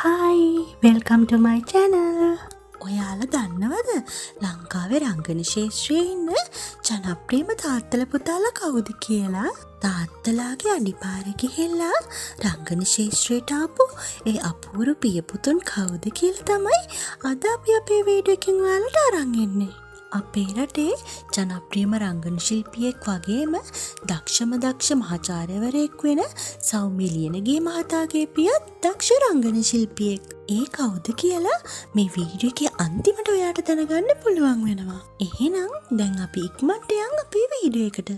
Hi, welcome to my channel. ඔයාලා දන්නවද ලංකාවේ රංගන ශේෂ්ත්‍රයේ ඉන්න ජනප්‍රියම තාත්තලා පුතාලා කවුද කියලා? තාත්තලාගේ අඩිපාරේ ගිහිල්ලා රංගන ශේෂ්ත්‍රයට ආපු ඒ අපූර්ව පියපුතුන් කවුද කියලා තමයි අද අපි අපේ වීඩියෝ එකෙන් ඔයාලට අරන් එන්නේ. අපේ රටේ ජනප්‍රියම රංගන ශිල්පියෙක් වගේම දක්ෂ මහාචාර්යවරයෙක් වෙන සෞම්‍ය ලියනගේ මහතාගේ පියත් දක්ෂ රංගන ශිල්පියෙක්. ඒ කවුද කියලා මේ වීඩියෝ එකේ අන්තිමට ඔයාට දැනගන්න පුළුවන් වෙනවා. එහෙනම් දැන් අපි ඉක්මනට යන් අපේ වීඩියෝ එකට.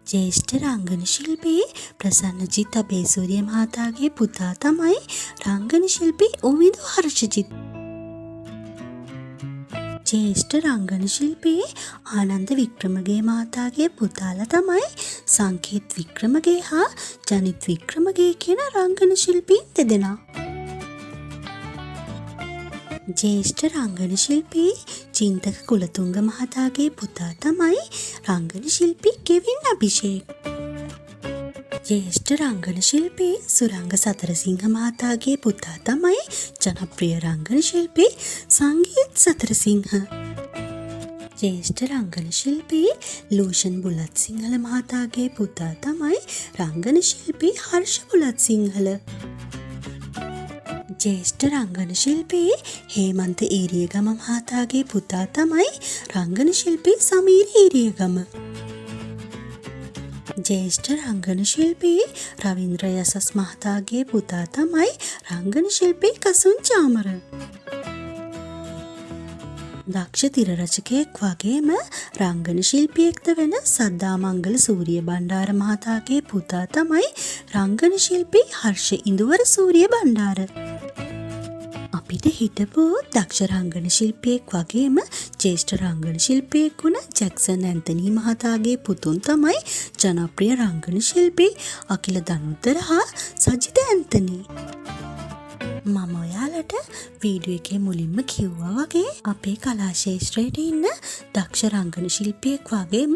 ජ්‍යෙෂ්ඨ රංගන ශිල්පී ප්‍රසන්නජිත් අබේසූරිය මහතාගේ පුතා තමයි රංගන ශිල්පී උමිදු හර්ෂජිත්. ජ්‍යෙෂ්ඨ රංගන ශිල්පී ආනන්ද වික්‍රමගේ මහතාගේ පුතාලා තමයි සංකේත් වික්‍රමගේ හා ජනිත් වික්‍රමගේ කියන රංගන ශිල්පීන් දෙදෙනා. ජ්‍යෙෂ්ඨ රංගන ශිල්පී චින්තක කුලතුංග මහතාගේ පුතා තමයි රංගන ශිල්පී කෙවින් අභිෂේක්. ජ්‍යෙෂ්ඨ රංගන ශිල්පී සුරංග සතරසිංහ මහතාගේ පුතා තමයි ජනප්‍රිය රංගන ශිල්පී සංගීත් සතරසිංහ. ජ්‍යෙෂ්ඨ රංගන ශිල්පී ලූෂන් බුලත් සිංහල මහතාගේ පුතා තමයි රංගන ශිල්පී හර්ෂ බුලත් සිංහල. ජ්‍යෙෂ්ඨ රංගන ශිල්පී හේමන්ත ඊරියගම මහතාගේ පුතා තමයි රංගන ශිල්පී සමීර ඊරියගම. ජ්‍යෙෂ්ඨ රංගන ශිල්පී රවින්ද්‍ර යසස් මහතාගේ පුතා තමයි රංගන ශිල්පී කසුන් චාමර. දක්ෂ තිර රචකයෙක් වගේම රංගන ශිල්පියෙක්ද වෙන සද්දා මංගල සූරිය බණ්ඩාර මහතාගේ පුතා තමයි රංගන ශිල්පී හර්ෂ ඉඳුවර සූරිය බණ්ඩාර. අපිට හිටපු දක්ෂ රංගන ශිල්පියෙක් වගේම ජ්‍යෙෂ්ඨ රංගන ශිල්පියෙක් වුණ ජැක්සන් ඇන්තනී මහතාගේ පුතුන් තමයි ජනප්‍රිය රංගන ශිල්පී අකිල දනුත්තර හා සජිත ඇන්තනී. මම ඔයාලට වීඩියෝ එකේ මුලින්ම කිව්වා වගේ අපේ කලා ශාස්ත්‍රයේ ඉන්න දක්ෂ රංගන ශිල්පියෙක් වගේම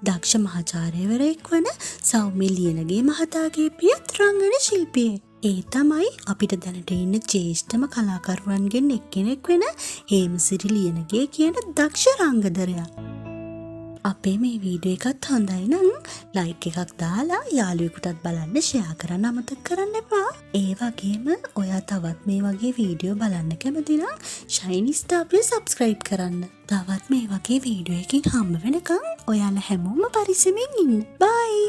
දක්ෂ මහාචාර්යවරයෙක් වන සෞම්‍ය ලියනගේ මහතාගේ පියත් රංගන ශිල්පියෙක්. ඒ තමයි අපිට දැනට ඉන්න ජ්‍යෙෂ්ඨම කලාකරුවන්ගෙන් එක්කෙනෙක් වෙන හේමසිරි ලියනගේ කියන දක්ෂ රංගදරයා. අපේ මේ වීඩියෝ එකත් හොඳයි නම් ලයික් එකක් දාලා යාළුවෙකුටත් බලන්න ෂෙයා කරන්න අමතක කරන්න එපා. ඒ වගේම ඔයා තවත් මේ වගේ වීඩියෝ බලන්න කැමති නම් ශයිනි ස්ටාර් අපිව සබ්ස්ක්‍රයිබ් කරන්න. තවත් මේ වගේ වීඩියෝ එකකින් හම්බ වෙනකන් ඔයාලා හැමෝම පරිස්සමෙන් ඉන්න. බයි.